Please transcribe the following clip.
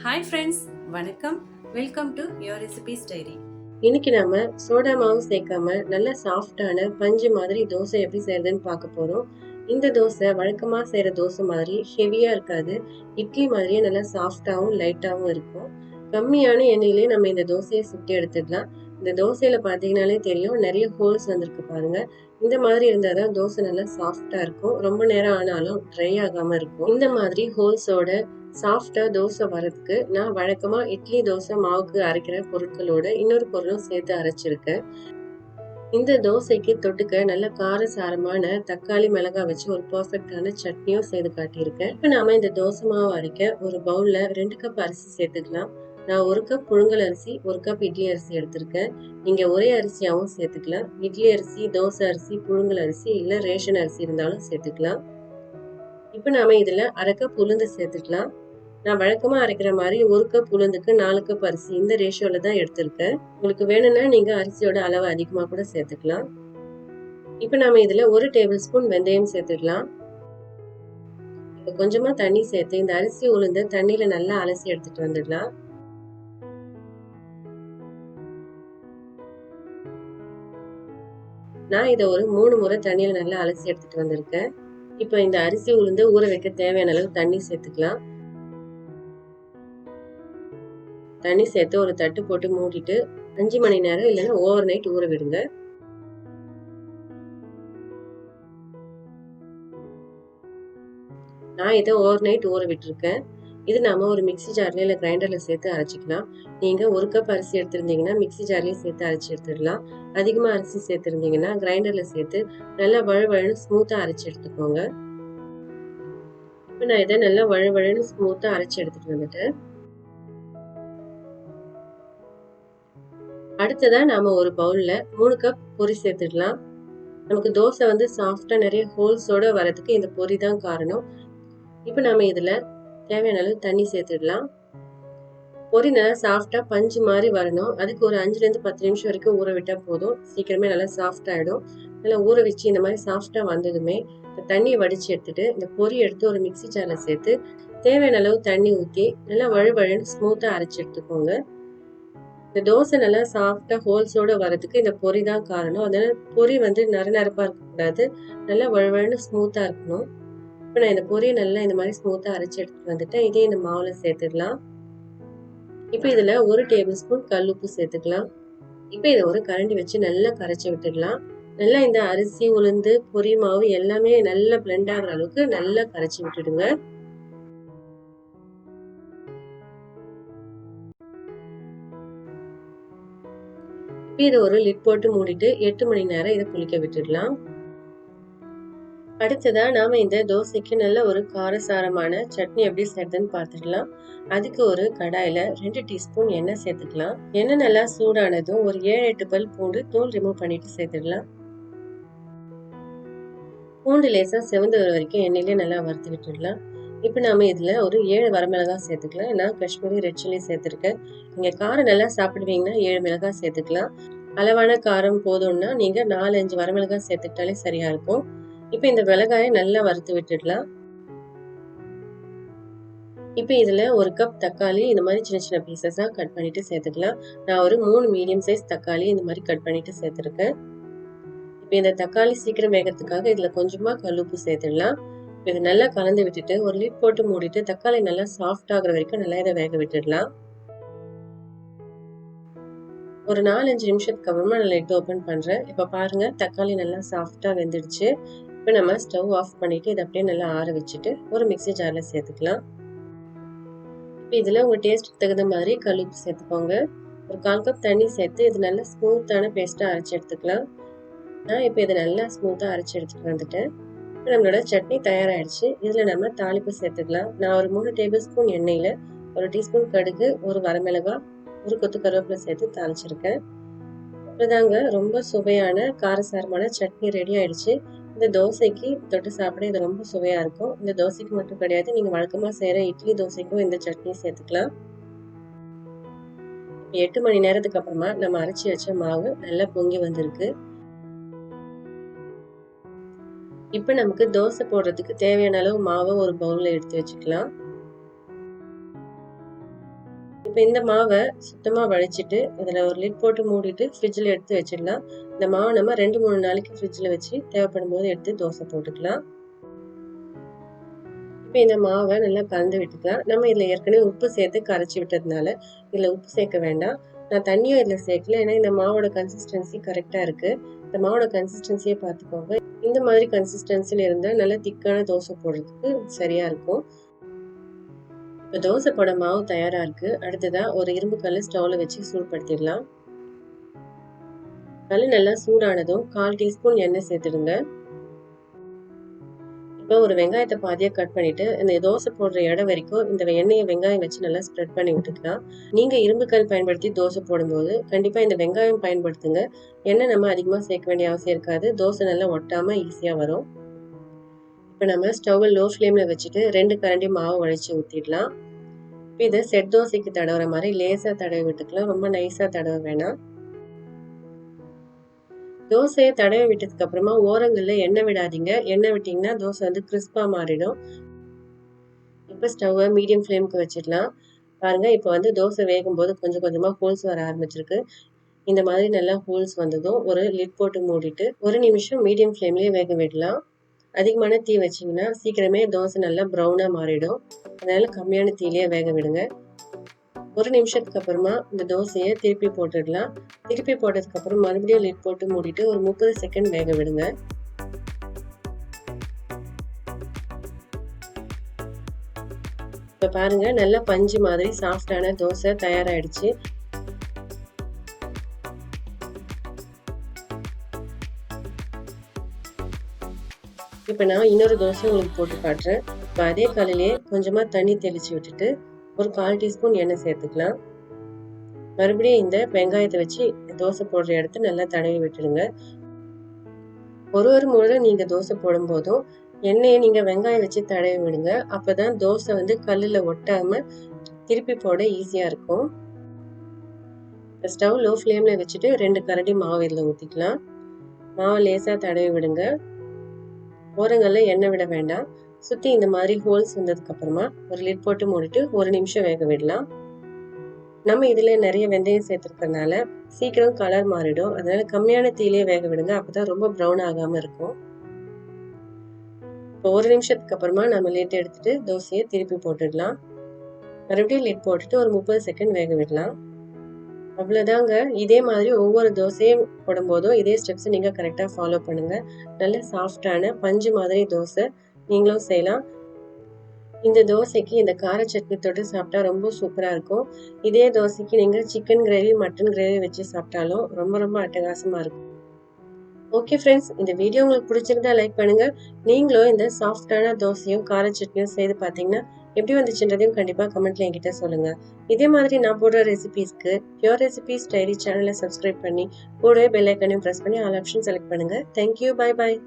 Hi friends, வணக்கம். Welcome to your recipes diary. இன்னைக்கு நம்ம சோடா மாவு சேர்க்காம நல்ல சாஃப்டான பஞ்சு மாதிரி தோசை எப்படி செய்யறதுன்னு பார்க்க போறோம். இந்த தோசை வழக்கமா செய்யற தோசை மாதிரி ஹெவியா இருக்காது. இட்லி மாதிரியே நல்லா சாஃப்டாவும் லைட்டாவும் இருக்கும். கம்மியான எண்ணெயிலே நம்ம இந்த தோசையை சுட்டி எடுத்துடலாம். இந்த தோசையில பாத்தீங்கன்னாலே தெரியும், நிறைய ஹோல்ஸ் வந்திருக்கு பாருங்க. இந்த மாதிரி இருந்தாதான் தோசை நல்லா சாஃப்டா இருக்கும். ரொம்ப நேரம் ஆனாலும் ட்ரை ஆகாம இருக்கும். இந்த மாதிரி ஹோல்ஸோட சாஃப்டா தோசை வரதுக்கு நான் வழக்கமா இட்லி தோசை மாவுக்கு அரைக்கிற பொருட்களோட இன்னொரு பொருளும் சேர்த்து அரைச்சிருக்கேன். இந்த தோசைக்கு தொட்டுக்க நல்ல காரசாரமான தக்காளி மிளகாய் வச்சு ஒரு பர்ஃபெக்டான சட்னியும் செய்து காட்டியிருக்கேன். இப்ப நாம இந்த தோசை மாவு அரைக்க ஒரு பவுல்ல 2 கப் அரிசி சேர்த்துக்கலாம். நான் 1 கப் புழுங்கல் அரிசி, 1 கப் இட்லி அரிசி எடுத்திருக்கேன். நீங்க ஒரே அரிசியாவும் சேர்த்துக்கலாம். இட்லி அரிசி, தோசை அரிசி, புழுங்கல் அரிசி இல்ல ரேஷன் அரிசி இருந்தாலும் சேர்த்துக்கலாம். இப்ப நாம இதுல 1/2 கப் உளுந்து சேர்த்துக்கலாம். நான் வழக்கமா அரைக்கிற மாதிரி 1 கப் உளுந்துக்கு 4 கப் அரிசி இந்த ரேஷியோல தான் எடுத்திருக்கேன். உங்களுக்கு வேணும்னா நீங்க அரிசியோட அளவு அதிகமா கூட சேர்த்துக்கலாம். இப்ப நாம இதுல 1 டேபிள் ஸ்பூன் வெந்தயம் சேர்த்துக்கலாம். இப்ப கொஞ்சமா தண்ணி சேர்த்து இந்த அரிசி உளுந்து தண்ணியில நல்லா அலசி எடுத்துட்டு வந்துடலாம். நான் இதை ஒரு 3 முறை தண்ணியில நல்லா அலசி எடுத்துட்டு வந்திருக்கேன். இப்ப இந்த அரிசி உளுந்து ஊற வைக்க தேவையான அளவு தண்ணி சேர்த்துக்கலாம். தண்ணி சேர்த்து ஒரு தட்டு போட்டு மூடிட்டு 5 மணி நேரம் இல்லைன்னா ஓவர் நைட் ஊற விடுங்க. நான் இதை ஓவர் நைட் ஊற விட்டுருக்கேன். இது நாம ஒரு மிக்சி ஜார்ல இல்ல கிரைண்டர்ல சேர்த்து அரைச்சிக்கலாம். நீங்க 1 கப் அரிசி எடுத்திருந்தீங்கன்னா மிக்சி ஜார்லயே சேர்த்து அரைச்சி எடுத்துடலாம். அதிகமா அரிசி சேர்த்திருந்தீங்கன்னா கிரைண்டர்ல சேர்த்து நல்லா வழுவழுன்னு ஸ்மூத்தா அரைச்சி எடுத்துக்கோங்க. இப்ப நான் இதை நல்லா வழுவழுன்னு ஸ்மூத்தா அரைச்சி எடுத்துட்டு வந்துட்டேன். அடுத்ததா நாம ஒரு பவுல்ல 3 கப் பொரி சேர்த்துடலாம். நமக்கு தோசை வந்து சாஃப்டா நிறைய ஹோல்ஸோட வரதுக்கு இந்த பொரி தான் காரணம். இப்ப நாம இதுல தேவையான அளவு தண்ணி சேர்த்துடலாம். பொரி நல்லா சாஃப்டா பஞ்சு மாதிரி வரணும். அதுக்கு ஒரு 5ல இருந்து 10 நிமிஷம் வரைக்கும் ஊற விட்டா போதும். சீக்கிரமே நல்லா சாஃப்ட் ஆயிடும். நல்லா ஊற வச்சு இந்த மாதிரி சாஃப்டா வந்ததுமே இந்த தண்ணியை வடிச்சு எடுத்துட்டு இந்த பொரி எடுத்து ஒரு மிக்சி ஜார்ல சேர்த்து தேவையான அளவு தண்ணி ஊற்றி நல்லா வழுவழுன்னு ஸ்மூத்தா அரைச்சு எடுத்துக்கோங்க. இந்த தோசை நல்லா சாஃப்டா ஹோல்ஸோட வரதுக்கு இந்த பொரி தான் காரணம். அதனால பொரி வந்து நரநரப்பா இருக்கக்கூடாது, நல்லா வழுவழுன்னு ஸ்மூத்தா இருக்கணும். இப்ப நான் இந்த பொரியை நல்லா இந்த மாதிரி ஸ்மூத்தா அரைச்சு எடுத்துட்டு வந்துட்டேன். இதே இந்த மாவுல சேர்த்துடலாம். இப்ப இதுல 1 டேபிள் ஸ்பூன் கல் உப்பு சேர்த்துக்கலாம். இப்ப இதை ஒரு கரண்டி வச்சு நல்லா கரைச்சி விட்டுடலாம். நல்லா இந்த அரிசி உளுந்து பொரி மாவு எல்லாமே நல்லா பிளெண்ட் ஆகுற அளவுக்கு நல்லா கரைச்சி விட்டுடுங்க. இப்ப இதை ஒரு லிட் போட்டு மூடிட்டு 8 மணி நேரம் இதை புளிக்க விட்டுடலாம். அடுத்ததா நாம இந்த தோசைக்கு நல்ல ஒரு காரசாரமான சட்னி எப்படி செய்யறதுன்னு பார்த்துக்கலாம். அதுக்கு ஒரு கடாயில 2 டீஸ்பூன் எண்ணெய் சேர்த்துக்கலாம். எண்ணெய் நல்லா சூடானதும் ஒரு 7-8 பல் பூண்டு தோல் ரிமூவ் பண்ணிட்டு சேர்த்துடலாம். பூண்டு லேசா செவந்து வர வரைக்கும் எண்ணெயிலே நல்லா வறுத்து விட்டுடலாம். இப்ப நாம இதுல ஒரு 7 வரமிளகாய் சேர்த்துக்கலாம். நான் காஷ்மீரி ரெட் சில்லி சேர்த்திருக்கேன். நீங்க காரம் நல்லா சாப்பிடுவீங்கன்னா 7 மிளகாய் சேர்த்துக்கலாம். அளவான காரம் போதும்னா நீங்க 4-5 வரமிளகாய் சேர்த்துக்கிட்டாலே சரியா இருக்கும். இப்ப இந்த மிளகாயை நல்லா வறுத்து விட்டுடலாம். இப்ப இதுல 1 கப் தக்காளி இந்த மாதிரி சின்ன சின்ன பீசஸா கட் பண்ணிட்டு சேர்த்துக்கலாம். நான் ஒரு 3 மீடியம் சைஸ் தக்காளி இந்த மாதிரி கட் பண்ணிட்டு சேர்த்திருக்கேன். இப்ப இந்த தக்காளி சீக்கிரம் வேகிறதுக்காக இதுல கொஞ்சமா கல்லுப்பு சேர்த்துடலாம். இது நல்லா கலந்து விட்டுட்டு ஒரு லிட் போட்டு மூடிட்டு தக்காளி நல்லா சாஃப்ட் ஆகுற வரைக்கும் நல்லா இதை வேக விட்டுடலாம். ஒரு 4-5 நிமிஷத்துக்கு அப்புறமா நான் லிட் ஓபன் பண்றேன். இப்ப பாருங்க தக்காளி நல்லா சாஃப்டா வெந்துடுச்சு. இப்ப நம்ம ஸ்டவ் ஆஃப் பண்ணிட்டு இதை அப்படியே நல்லா ஆற வச்சுட்டு ஒரு மிக்சி ஜார்ல சேர்த்துக்கலாம். இப்ப இதுல உங்க டேஸ்ட் தகுந்த மாதிரி கல்லுப்பு சேர்த்துக்கோங்க. ஒரு 1/4 கப் தண்ணி சேர்த்து இது நல்லா ஸ்மூத்தான பேஸ்டா அரைச்சு எடுத்துக்கலாம். நான் இப்ப இதை நல்லா ஸ்மூத்தா அரைச்சு எடுத்துட்டு வந்துட்டேன். இப்ப நம்மளோட சட்னி தயாராயிடுச்சு. இதுல நம்ம தாளிப்பு சேர்த்துக்கலாம். நான் ஒரு 3 டேபிள் ஸ்பூன் எண்ணெயில 1 டீஸ்பூன் கடுகு, 1 வரமிளகாய், 1 கொத்து கருவேப்பிலை சேர்த்து தாளிச்சிருக்கேன். இப்பதாங்க ரொம்ப சுவையான காரசாரமான சட்னி ரெடி ஆயிடுச்சு. இந்த தோசைக்கு தொட்டு சாப்பிட இது ரொம்ப சுவையா இருக்கும். இந்த தோசைக்கு மட்டும் கிடையாது, நீங்க வழக்கமா செய்யற இட்லி தோசைக்கும் இந்த சட்னி சேர்த்துக்கலாம். 8 மணி நேரத்துக்கு அப்புறமா நம்ம அரைச்சி வச்ச மாவு நல்லா பொங்கி வந்திருக்கு. இப்ப நமக்கு தோசை போடுறதுக்கு தேவையான அளவு மாவை ஒரு பவுல்ல எடுத்து வச்சுக்கலாம். இப்போ இந்த மாவை சுத்தமாக வடிச்சிட்டு இதில் ஒரு லிட் போட்டு மூடிட்டு ஃப்ரிட்ஜில் எடுத்து வச்சிடலாம். இந்த மாவை நம்ம 2-3 நாளைக்கு ஃப்ரிட்ஜில் வச்சு தேவைப்படும் போது எடுத்து தோசை போட்டுக்கலாம். இப்போ இந்த மாவை நல்லா கலந்து விட்டுக்கலாம். நம்ம இதில் ஏற்கனவே உப்பு சேர்த்து கரைச்சி விட்டதுனால இதில் உப்பு சேர்க்க வேண்டாம். நான் தண்ணியும் இதில் சேர்க்கல, ஏன்னா இந்த மாவோட கன்சிஸ்டன்சி கரெக்டாக இருக்குது. இந்த மாவோட கன்சிஸ்டன்சியை பார்த்துக்கோங்க. இந்த மாதிரி கன்சிஸ்டன்சியில் இருந்தால் நல்லா திக்கான தோசை போடுறதுக்கு சரியாக இருக்கும். இப்போ தோசை போட மாவு தயாராக இருக்குது. அடுத்ததாக ஒரு இரும்பு கல் ஸ்டவ்வில் வச்சு சூடுபடுத்திடலாம். கல் நல்லா சூடானதும் 1/4 டீஸ்பூன் எண்ணெய் சேர்த்துடுங்க. இப்போ ஒரு வெங்காயத்தை பாதியாக கட் பண்ணிவிட்டு இந்த தோசை போடுற இடம் வரைக்கும் இந்த எண்ணெயை வெங்காயம் வச்சு நல்லா ஸ்ப்ரெட் பண்ணி விட்டுக்கலாம். நீங்கள் இரும்பு கல் பயன்படுத்தி தோசை போடும்போது கண்டிப்பாக இந்த வெங்காயம் பயன்படுத்துங்க. எண்ணெய் நம்ம அதிகமாக சேர்க்க வேண்டிய அவசியம் இருக்காது. தோசை நல்லா ஒட்டாமல் ஈஸியாக வரும். இப்போ நம்ம ஸ்டவ்வை லோ ஃப்ளேமில் வச்சுட்டு 2 கரண்டி மாவு வழிச்சு ஊற்றிடலாம். இப்போ இதை செட் தோசைக்கு தடவுற மாதிரி லேசாக தடவி விட்டுக்கலாம். ரொம்ப நைஸாக தடவ வேணாம். தோசையை தடவி விட்டதுக்கு அப்புறமா ஓரங்களில் எண்ணெய் விடாதீங்க. எண்ணெய் விட்டிங்கன்னா தோசை வந்து கிறிஸ்பாக மாறிடும். இப்போ ஸ்டவ்வை மீடியம் ஃப்ளேமுக்கு வச்சிடலாம். பாருங்கள், இப்போ வந்து தோசை வேகும் போது கொஞ்சம் கொஞ்சமாக ஹோல்ஸ் வர ஆரம்பிச்சிருக்கு. இந்த மாதிரி நல்லா ஹோல்ஸ் வந்ததும் ஒரு லிட் போட்டு மூடிட்டு 1 நிமிஷம் மீடியம் ஃப்ளேம்லேயே வேக விடலாம். அதிகமான தீ வச்சிங்கன்னா சீக்கிரமே தோசை நல்லா ப்ரௌனாக மாறிடும். அதனால கம்மியான தீயிலே வேக விடுங்க. 1 நிமிஷத்துக்கு அப்புறமா இந்த தோசையை திருப்பி போட்டுடலாம். திருப்பி போட்டதுக்கு அப்புறம் மறுபடியும் லிட் போட்டு மூடிட்டு ஒரு 30 செகண்ட் வேக விடுங்க. இப்போ பாருங்க, நல்லா பஞ்சு மாதிரி சாஃப்டான தோசை தயாராகிடுச்சு. இப்போ நான் இன்னொரு தோசை உங்களுக்கு போட்டு காட்டுறேன். இப்போ அதே கல்லிலே கொஞ்சமாக தண்ணி தெளித்து விட்டுட்டு ஒரு 1/4 டீஸ்பூன் எண்ணெய் சேர்த்துக்கலாம். மறுபடியும் இந்த வெங்காயத்தை வச்சு தோசை போடுற இடத்த நல்லா தடவி விட்டுடுங்க. ஒரு முறை நீங்கள் தோசை போடும்போதும் எண்ணெயை நீங்கள் வெங்காயம் வச்சு தடவி விடுங்க. அப்போ தான் தோசை வந்து கல்லில் ஒட்டாமல் திருப்பி போட ஈஸியாக இருக்கும். இப்போ ஸ்டவ் லோ ஃப்ளேமில் வச்சுட்டு 2 கரண்டி மாவு இதில் ஊற்றிக்கலாம். மாவை லேசாக தடவி விடுங்க. ஓரங்களில் எண்ணெய் விட வேண்டாம். சுற்றி இந்த மாதிரி ஹோல்ஸ் வந்ததுக்கு அப்புறமா ஒரு லிட் போட்டு மூடிட்டு 1 நிமிஷம் வேக விடலாம். நம்ம இதில் நிறைய வெந்தயம் சேர்த்துருக்கறனால சீக்கிரம் கலர் மாறிடும். அதனால கம்மியான தீயிலே வேக விடுங்க. அப்பதான் ரொம்ப ப்ரௌன் ஆகாமல் இருக்கும். இப்போ 1 நிமிஷத்துக்கு அப்புறமா நம்ம லிட் எடுத்துட்டு தோசையை திருப்பி போட்டுடலாம். மறுபடியும் லிட் போட்டுட்டு ஒரு 30 செகண்ட் வேக விடலாம். அவ்வளோதாங்க. இதே மாதிரி ஒவ்வொரு தோசையும் போடும்போதும் இதே ஸ்டெப்ஸை நீங்கள் கரெக்டாக ஃபாலோ பண்ணுங்கள். நல்ல சாஃப்டான பஞ்சு மாதிரி தோசை நீங்களும் செய்யலாம். இந்த தோசைக்கு இந்த கார சட்னி தொட்டு சாப்பிட்டா ரொம்ப சூப்பராக இருக்கும். இதே தோசைக்கு நீங்கள் சிக்கன் கிரேவி, மட்டன் கிரேவி வச்சு சாப்பிட்டாலும் ரொம்ப ரொம்ப அட்டகாசமாக இருக்கும். ஓகே ஃப்ரெண்ட்ஸ், இந்த வீடியோ உங்களுக்கு பிடிச்சிருந்தா லைக் பண்ணுங்கள். நீங்களும் இந்த சாஃப்டான தோசையும் கார சட்னியும் செய்து பார்த்தீங்கன்னா எப்படி வந்துச்சுன்றதையும் கண்டிப்பாக கமெண்ட்ல என்கிட்ட சொல்லுங்கள். இதே மாதிரி நான் போடுற ரெசிபீஸ்க்கு பியூர் ரெசிபீஸ் டைரி சேனலை சப்ஸ்கிரைப் பண்ணி கூடவே பெல் ஐக்கனையும் ப்ரெஸ் பண்ணி ஆல் ஆப்ஷன் செலக்ட் பண்ணுங்கள். Thank you, bye bye.